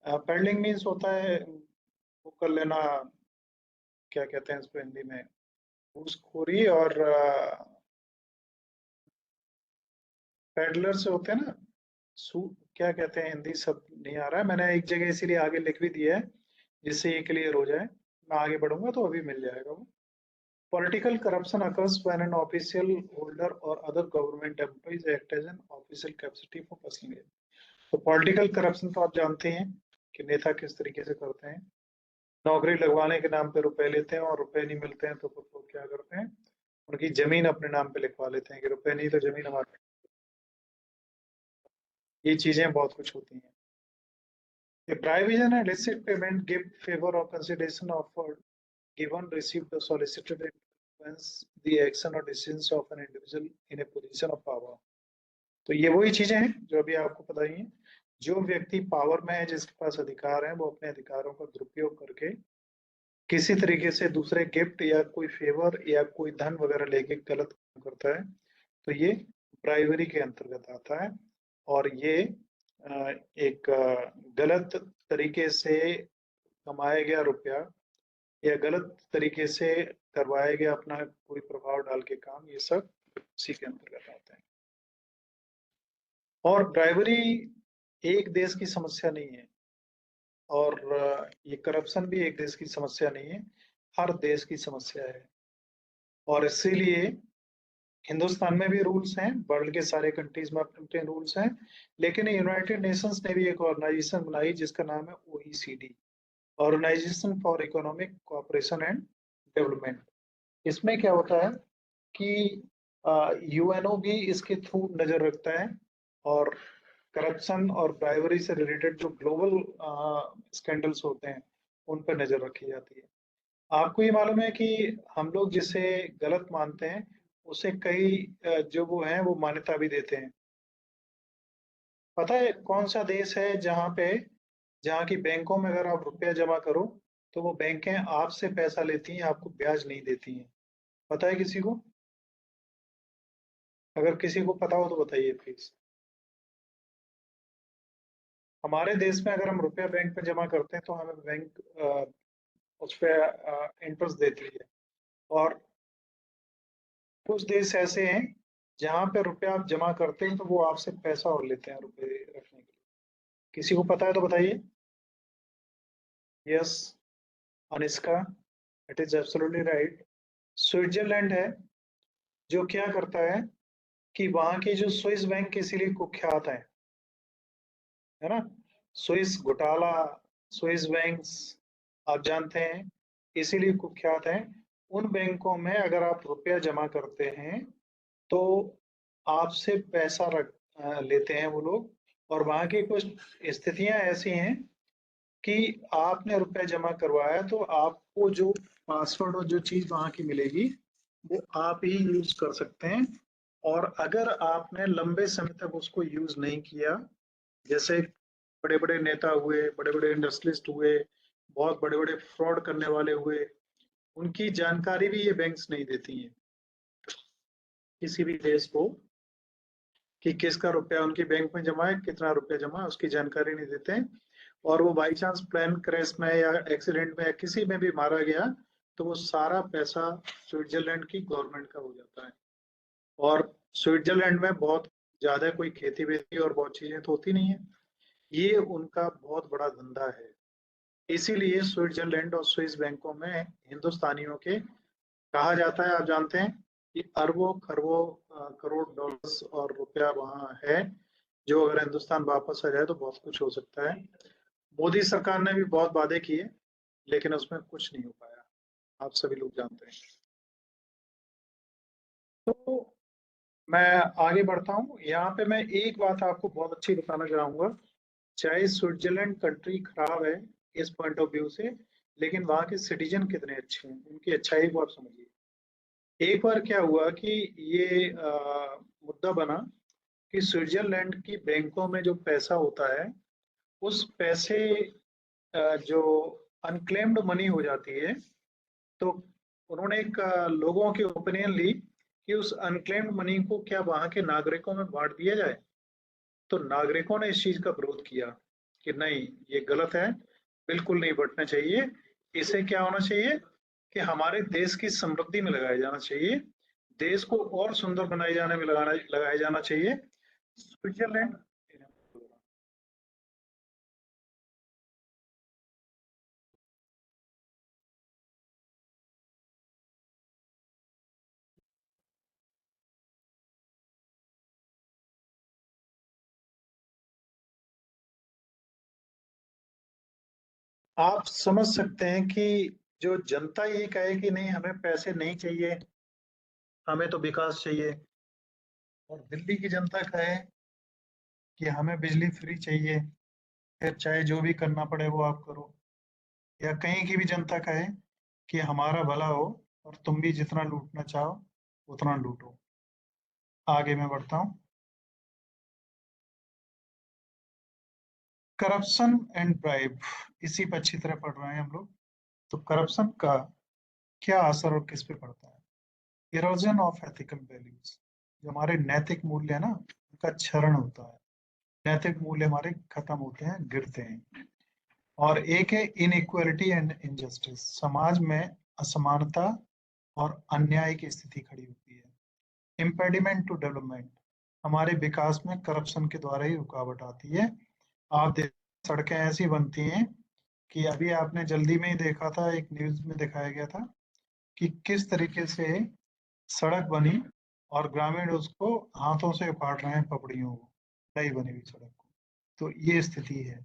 पेडलिंग मीन्स होता है वो कर लेना, क्या कहते हैं इसको हिंदी में, घूसखोरी। और पेडलर से होते हैं ना, सू क्या कहते हैं, हिंदी शब्द नहीं आ रहा है, मैंने एक जगह इसीलिए आगे लिख भी दिया है जिससे ये क्लियर हो जाए। मैं आगे बढ़ूंगा तो अभी मिल जाएगा वो। Political corruption occurs when an official holder or other government employees act as an official capacity for personal gain। तो पॉलिटिकल करप्शन तो आप जानते हैं कि नेता किस तरीके से करते हैं। नौकरी लगवाने के नाम पे रुपए लेते हैं, और रुपए नहीं मिलते हैं तो फिर वो क्या करते हैं, उनकी जमीन अपने नाम पे लिखवा लेते हैं कि रुपए नहीं तो जमीन हमारी। ये चीजें बहुत कुछ होती हैं। A bribe is an illicit payment, gift, favor or consideration offered, given, received or solicited to influence the action or decisions of an individual in a position of power। तो ये वही चीजें हैं जो अभी आपको बताई हैं। जो व्यक्ति पावर में है, जिसके पास अधिकार है, वो अपने अधिकारों का दुरुपयोग करके किसी तरीके से दूसरे गिफ्ट या कोई फेवर या कोई धन वगैरह लेके गलत काम करता है, तो ये ब्राइवरी के अंतर्गत आता है। और ये एक गलत तरीके से कमाया गया रुपया या गलत तरीके से करवाया गया अपना कोई प्रभाव डाल के काम, ये सब उसी के अंतर्गत आते हैं। और ब्राइवरी एक देश की समस्या नहीं है, और ये करप्शन भी एक देश की समस्या नहीं है, हर देश की समस्या है। और इसीलिए हिंदुस्तान में भी रूल्स हैं, वर्ल्ड के सारे कंट्रीज में अपने रूल्स हैं, लेकिन यूनाइटेड नेशंस ने भी एक ऑर्गेनाइजेशन बनाई जिसका नाम है OECD, organisation for economic cooperation and development. इसमें क्या होता है कि यूएनओ भी इसके थ्रू नजर रखता है, और करप्शन और ब्राइवरी से रिलेटेड जो ग्लोबल स्कैंडल्स होते हैं उन पर नजर रखी जाती है। आपको ये मालूम है कि हम लोग जिसे गलत मानते हैं उसे कई जो वो हैं वो मान्यता भी देते हैं। पता है कौन सा देश है जहाँ की बैंकों में अगर आप रुपया जमा करो तो वो बैंकें आपसे पैसा लेती हैं, आपको ब्याज नहीं देती हैं? पता है किसी को? अगर किसी को पता हो तो बताइए प्लीज। हमारे देश में अगर हम रुपया बैंक में जमा करते हैं तो हमें बैंक उस पर इंटरेस्ट देती है। और कुछ देश ऐसे हैं जहाँ पे रुपया आप जमा करते हैं तो वो आपसे पैसा और लेते हैं रुपए रखने के लिए। किसी को पता है तो बताइए। Yes Anishka, it is absolutely right. Switzerland है, जो क्या करता है कि वहाँ के जो स्विस बैंक इसीलिए कुख्यात है ना? स्विस घोटाला, स्विस बैंक्स आप जानते हैं, इसीलिए कुख्यात हैं। उन बैंकों में अगर आप रुपया जमा करते हैं तो आपसे पैसा लेते हैं वो लोग। और वहाँ की कुछ स्थितियां ऐसी हैं कि आपने रुपया जमा करवाया तो आपको जो पासवर्ड और जो चीज वहाँ की मिलेगी वो आप ही यूज कर सकते हैं। और अगर आपने लंबे समय तक उसको यूज नहीं किया, जैसे बड़े बड़े नेता हुए, बड़े बड़े इंडस्ट्रियलिस्ट हुए, बहुत बड़े बड़े फ्रॉड करने वाले हुए, उनकी जानकारी भी ये बैंक्स नहीं देती हैं किसी भी देश को, कि किसका रुपया उनकी बैंक में जमा है, कितना रुपया जमा है, उसकी जानकारी नहीं देते हैं। और वो बाई चांस प्लेन क्रैश में या एक्सीडेंट में या किसी में भी मारा गया तो वो सारा पैसा स्विट्जरलैंड की गवर्नमेंट का हो जाता है। और स्विट्जरलैंड में बहुत ज्यादा कोई खेती वेती और बहुत चीजें तो होती नहीं है, ये उनका बहुत बड़ा धंधा है। इसीलिए स्विट्जरलैंड और स्विस बैंकों में हिंदुस्तानियों के कहा जाता है, आप जानते हैं कि अरबों खरबों करोड़ डॉलर्स और रुपया वहाँ है, जो अगर हिंदुस्तान वापस आ जाए तो बहुत कुछ हो सकता है। मोदी सरकार ने भी बहुत वादे किए लेकिन उसमें कुछ नहीं हो पाया, आप सभी लोग जानते हैं। तो मैं आगे बढ़ता हूँ, यहाँ पे मैं एक बात आपको बहुत अच्छी बताना चाहूंगा। चाहे स्विट्जरलैंड कंट्री खराब है इस पॉइंट ऑफ व्यू से, लेकिन वहाँ के सिटीजन कितने अच्छे हैं, उनकी अच्छाई को आप समझिए। एक बार क्या हुआ कि ये मुद्दा बना कि स्विट्जरलैंड की बैंकों में जो पैसा होता है उस पैसे जो अनक्लेम्ड मनी हो जाती है, तो उन्होंने एक लोगों की ओपिनियन ली कि उस अनक्लेम्ड मनी को क्या वहां के नागरिकों में बांट दिया जाए। तो नागरिकों ने इस चीज का विरोध किया कि नहीं, ये गलत है, बिल्कुल नहीं बंटना चाहिए। इसे क्या होना चाहिए कि हमारे देश की समृद्धि में लगाया जाना चाहिए, देश को और सुंदर बनाए जाने में लगाया जाना चाहिए। स्विट्जरलैंड, आप समझ सकते हैं कि जो जनता ये कहे कि नहीं हमें पैसे नहीं चाहिए, हमें तो विकास चाहिए, और दिल्ली की जनता कहे कि हमें बिजली फ्री चाहिए, फिर चाहे जो भी करना पड़े वो आप करो, या कहीं की भी जनता कहे कि हमारा भला हो और तुम भी जितना लूटना चाहो उतना लूटो। आगे मैं बढ़ता हूँ। करप्शन एंड ब्राइब, इसी पर अच्छी तरह पढ़ रहे हैं हम लोग। तो करप्शन का क्या असर और किस पे पड़ता है? इरोजन ऑफ एथिकल वैल्यूज, जो हमारे नैतिक मूल्य है ना, उनका क्षरण होता है। नैतिक मूल्य हमारे खत्म होते हैं, गिरते हैं। और एक है इनइक्वालिटी एंड इनजस्टिस, समाज में असमानता और अन्याय की स्थिति खड़ी होती है। इम्पेडिमेंट टू डेवलपमेंट, हमारे विकास में करप्शन के द्वारा ही रुकावट आती है। आप देख, सड़कें ऐसी बनती हैं कि अभी आपने जल्दी में ही देखा था, एक न्यूज में दिखाया गया था कि किस तरीके से सड़क बनी और ग्रामीण उसको हाथों से उखाड़ रहे हैं, पपड़ियों को, नई बनी हुई सड़क को। तो ये स्थिति है।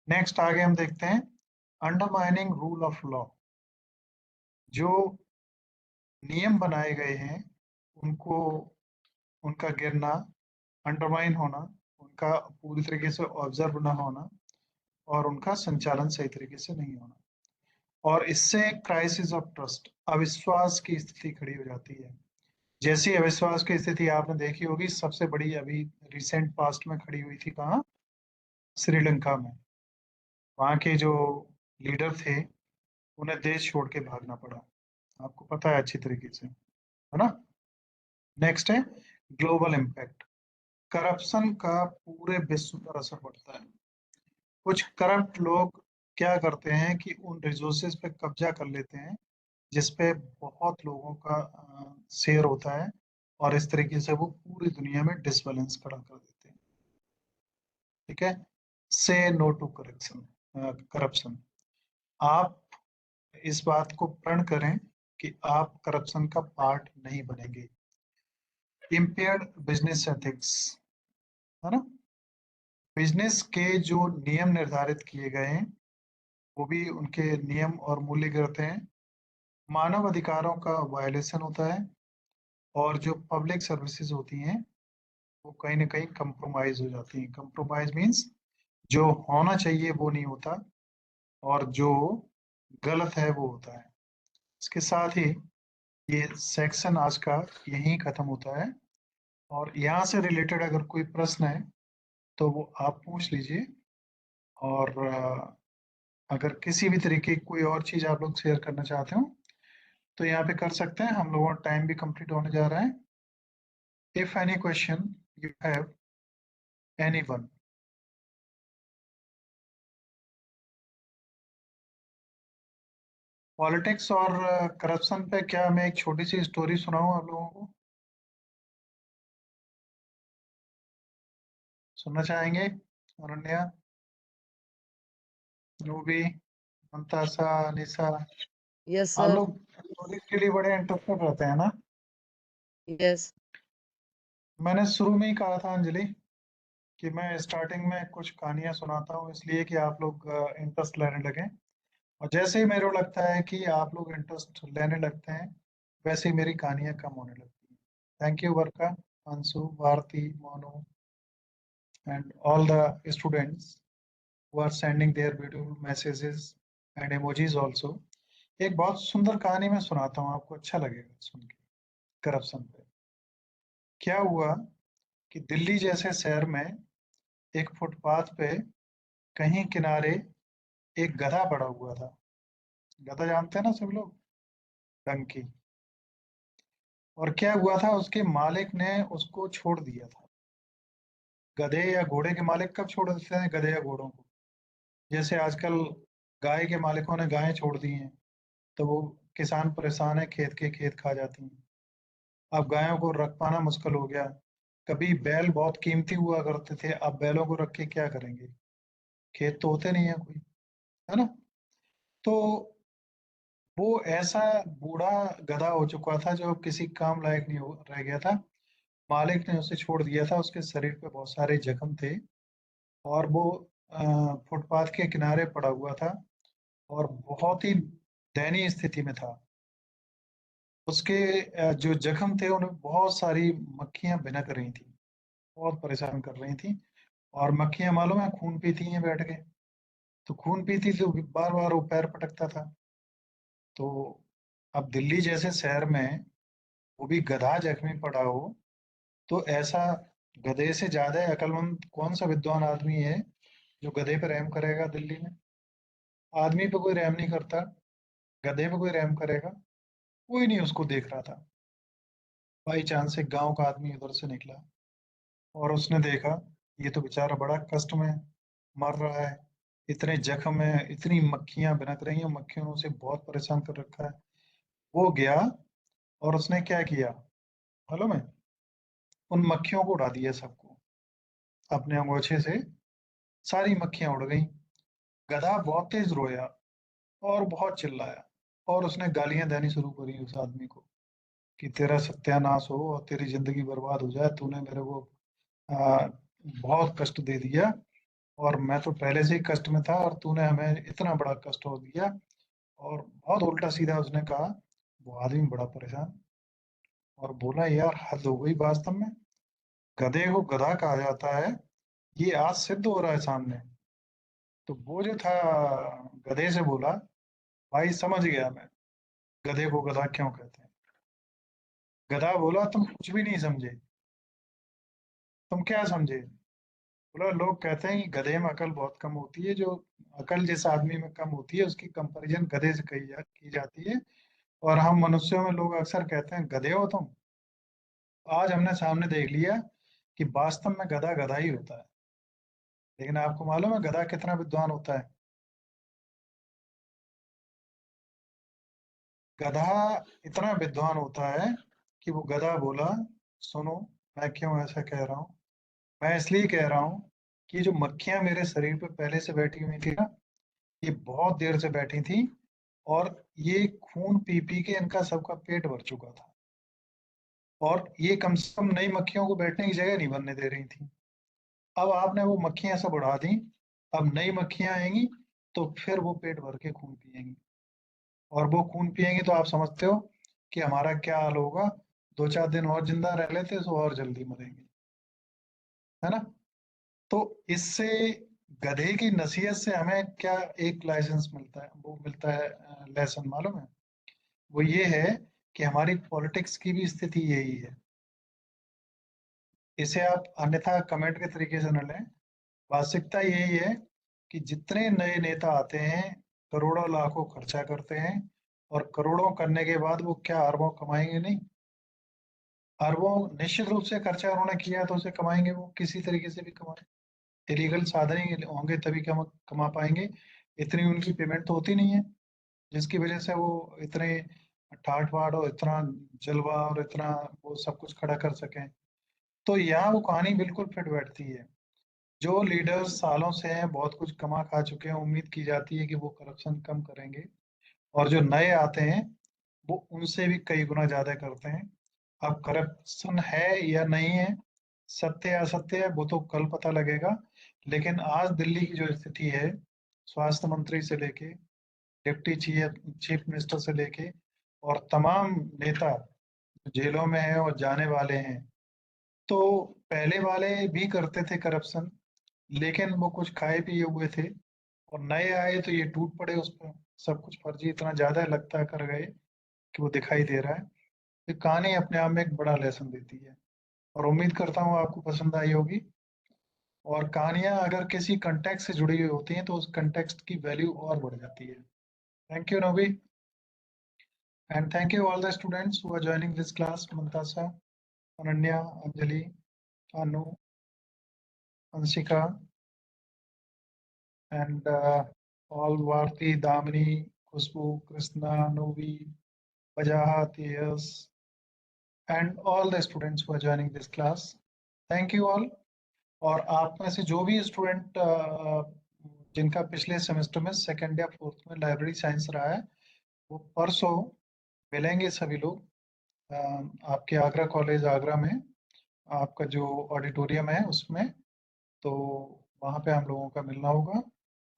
नेक्स्ट आगे हम देखते हैं, अंडरमाइनिंग रूल ऑफ लॉ, जो नियम बनाए गए हैं उनको, उनका गिरना, अंडरमाइन होना, उनका पूरी तरीके से ऑब्जर्व ना होना, और उनका संचालन सही तरीके से नहीं होना। और इससे क्राइसिस ऑफ ट्रस्ट, अविश्वास की स्थिति खड़ी हो जाती है। जैसी अविश्वास की स्थिति आपने देखी होगी, सबसे बड़ी अभी रिसेंट पास्ट में खड़ी हुई थी कहाँ? श्रीलंका में। वहाँ के जो लीडर थे उन्हें देश छोड़ के भागना पड़ा। आपको पता है अच्छी तरीके से, है ना? नेक्स्ट है ग्लोबल इम्पैक्ट। करप्शन का पूरे विश्व पर असर पड़ता है। कुछ करप्ट लोग क्या करते हैं कि उन रिसोर्सेज पे कब्जा कर लेते हैं जिसपे बहुत लोगों का शेयर होता है, और इस तरीके से वो पूरी दुनिया में डिसबैलेंस खड़ा कर देते हैं। ठीक है। से नो टू करप्शन। करप्शन। आप इस बात को प्रण करें कि आप करप्शन का पार्ट नहीं बनेंगे। इम्पेयर्ड बिजनेस एथिक्स, है ना? बिजनेस के जो नियम निर्धारित किए गए हैं वो भी उनके नियम और मूल्य गिरते हैं। मानव अधिकारों का वायलेशन होता है, और जो पब्लिक सर्विसेज होती हैं वो कहीं ना कहीं कंप्रोमाइज हो जाती हैं। कंप्रोमाइज मीन्स जो होना चाहिए वो नहीं होता, और जो गलत है वो होता है। इसके साथ ही ये सेक्शन आज का यहीं खत्म होता है, और यहाँ से रिलेटेड अगर कोई प्रश्न है तो वो आप पूछ लीजिए। और अगर किसी भी तरीके की कोई और चीज आप लोग शेयर करना चाहते हो तो यहाँ पे कर सकते हैं। हम लोगों का टाइम भी कंप्लीट होने जा रहा है। If any question you have, any one. Politics और करप्शन पे क्या मैं एक छोटी सी स्टोरी सुनाऊं आप लोगों को? सुनना चाहेंगे? अनन्या, रूबी, मंतासा, निशा, यस आप सर। लोग स्टोरीज के लिए बड़े इंटरेस्टेड रहते हैं ना? यस। मैंने शुरू में ही कहा था अंजलि कि मैं स्टार्टिंग में कुछ कहानियां सुनाता हूँ इसलिए कि आप लोग इंटरेस्ट लेने लगें। और जैसे ही मेरे को लगता है कि आप लोग इंटरेस्ट लेने लगते हैं वैसे ही मेरी कहानियां कम होने लगती हैं। थैंक यू वर्का, Anshu, Bharti, Monu, and all the students who are sending their beautiful messages and emojis also। एक बहुत सुंदर कहानी मैं सुनाता हूँ, आपको अच्छा लगेगा सुन के। करप्शन पे क्या हुआ कि दिल्ली जैसे शहर में एक फुटपाथ पे कहीं किनारे एक गधा पड़ा हुआ था। गधा जानते हैं ना सब लोग, डंकी। और क्या हुआ था, उसके मालिक ने उसको छोड़ दिया था। गधे या घोड़े के मालिक कब छोड़ देते हैं गधे या घोड़ों को? जैसे आजकल गाय के मालिकों ने गायें छोड़ दी हैं तो वो किसान परेशान है, खेत के खेत खा जाती हैं। अब गायों को रख पाना मुश्किल हो गया। कभी बैल बहुत कीमती हुआ करते थे, अब बैलों को रख के क्या करेंगे? खेत तो होते नहीं है कोई, है ना? तो वो ऐसा बूढ़ा गधा हो चुका था जो अब किसी काम लायक नहीं रह गया था। मालिक ने उसे छोड़ दिया था, उसके शरीर पे बहुत सारे जख्म थे, और वो फुटपाथ के किनारे पड़ा हुआ था, और बहुत ही दयनीय स्थिति में था। उसके जो जख्म थे उनमें बहुत सारी मक्खियां भिनक रही थी, बहुत परेशान कर रही थी। और मक्खियां मालूम है खून पीती हैं बैठ के, तो खून पीती तो बार बार वो पैर पटकता था। तो अब दिल्ली जैसे शहर में वो भी गधा जख्मी पड़ा हो, तो ऐसा गधे से ज्यादा अक्लमंद कौन सा विद्वान आदमी है जो गधे पे रहम करेगा दिल्ली में? आदमी पे कोई रहम नहीं करता, गधे पे कोई रहम करेगा? कोई नहीं उसको देख रहा था। बाई चांस एक गांव का आदमी उधर से निकला, और उसने देखा ये तो बेचारा बड़ा कष्ट में मर रहा है, इतने जख्म है, इतनी मक्खियां भिनक रही हैं, मक्खियों ने उसे बहुत परेशान कर रखा है। वो गया और उसने क्या किया मालूम है? उन मक्खियों को उड़ा दिया सबको, अपने अंगोछे से सारी मक्खियां उड़ गई। गधा बहुत तेज रोया और बहुत चिल्लाया, और उसने गालियां देनी शुरू करी उस आदमी को कि तेरा सत्यानाश हो और तेरी जिंदगी बर्बाद हो जाए, तूने मेरे को आ, बहुत कष्ट दे दिया, और मैं तो पहले से ही कष्ट में था और तूने हमें इतना बड़ा कष्ट हो दिया। और बहुत उल्टा सीधा उसने कहा। वो आदमी बड़ा परेशान, और बोला यार हद हो गई वास्तव में, गधे को गधा कहा जाता है, ये आज सिद्ध हो रहा है सामने। तो वो जो था गधे से बोला, भाई समझ गया मैं गधे को गधा क्यों कहते हैं। गधा बोला तुम कुछ भी नहीं समझे। तुम क्या समझे? बोला लोग कहते हैं कि गधे में अकल बहुत कम होती है, जो अकल जिस आदमी में कम होती है उसकी कंपैरिजन गधे से की जाती है। और हम मनुष्यों में लोग अक्सर कहते हैं गधे हो तुम। आज हमने सामने देख लिया कि वास्तव में गधा गधा ही होता है। लेकिन आपको मालूम है गधा कितना विद्वान होता है? गधा इतना विद्वान होता है कि वो गधा बोला, सुनो, मैं क्यों ऐसा कह रहा हूँ? मैं इसलिए कह रहा हूँ कि जो मक्खियां मेरे शरीर पे पहले से बैठी हुई थी ना, ये बहुत देर से बैठी थी, और ये खून पी पी के इनका सबका पेट भर चुका था। और ये कम से कम नई मक्खियों को बैठने की जगह नहीं बनने दे रही थी। अब आपने वो मक्खियां सब उड़ा दी। अब नई मक्खियां आएंगी तो फिर वो पेट भर के खून पिएंगी। और वो खून पिएंगी तो आप समझते हो कि हमारा क्या हाल होगा। 2-4 दिन और जिंदा रह लेते तो और जल्दी मरेंगे, है ना? तो इससे गधे की नसीहत से हमें क्या एक लाइसेंस मिलता है, वो मिलता है लेसन, मालूम है? वो ये है कि हमारी पॉलिटिक्स की भी स्थिति यही है। इसे आप अन्यथा कमेंट के तरीके से न लें। वास्तविकता यही है कि जितने नए नेता आते हैं, करोड़ों लाखों खर्चा करते हैं, और करोड़ों करने के बाद वो क्या अरबों कमाएंगे? नहीं, अरबों निश्चित रूप से खर्चा उन्होंने किया तो उसे कमाएंगे, वो किसी तरीके से भी कमाए। इलीगल साधन ही होंगे तभी कमा पाएंगे। इतनी उनकी पेमेंट तो होती नहीं है जिसकी वजह से वो इतने ठाट बाट और इतना जलवा और इतना वो सब कुछ खड़ा कर सकें। तो यहाँ वो कहानी बिल्कुल फिट बैठती है। जो लीडर्स सालों से हैं, बहुत कुछ कमा खा चुके हैं, उम्मीद की जाती है कि वो करप्शन कम करेंगे। और जो नए आते हैं वो उनसे भी कई गुना ज्यादा करते हैं। अब करप्शन है या नहीं है, सत्य या असत्य है, वो तो कल पता लगेगा। लेकिन आज दिल्ली की जो स्थिति है, स्वास्थ्य मंत्री से लेके डिप्टी चीफ चीफ मिनिस्टर से लेके और तमाम नेता जेलों में हैं और जाने वाले हैं। तो पहले वाले भी करते थे करप्शन, लेकिन वो कुछ खाए पिए हुए थे। और नए आए तो ये टूट पड़े उस पर। सब कुछ फर्जी इतना ज्यादा लगता है कर गए कि वो दिखाई दे रहा है। ये कहानी अपने आप में एक बड़ा लेसन देती है, और उम्मीद करता हूँ आपको पसंद आई होगी। और कहानियां अगर किसी कंटेक्स्ट से जुड़ी हुई होती हैं तो उस कंटेक्स्ट की वैल्यू और बढ़ जाती है। Thank you Navi, and thank you all the students who are joining this class. Mantasha, Ananya, Anjali, Anu, Anshika, and all Varti, Damini, Khushbu, Krishna, Novi, Bajaha, Tiyas, and all the students who are joining this class. Thank you all. और आप में से जो भी student जिनका पिछले semester में second या फोर्थ में लाइब्रेरी साइंस रहा है, वो परसों मिलेंगे सभी लोग अ, आपके आगरा कॉलेज आगरा में, आपका जो ऑडिटोरियम है उसमें। तो वहाँ पे हम लोगों का मिलना होगा।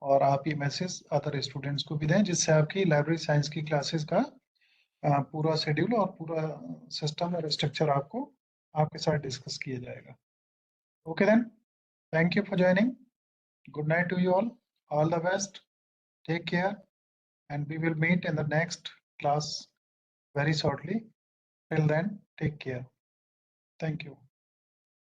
और आप ये मैसेज अदर स्टूडेंट्स को भी दें जिससे आपकी लाइब्रेरी साइंस की क्लासेस का पूरा शेड्यूल और पूरा सिस्टम और स्ट्रक्चर आपको आपके साथ डिस्कस किया जाएगा। Okay then, thank you for joining. Good night to you all, all the best, take care, and we will meet in the next class very shortly. Till then, take care. Thank you.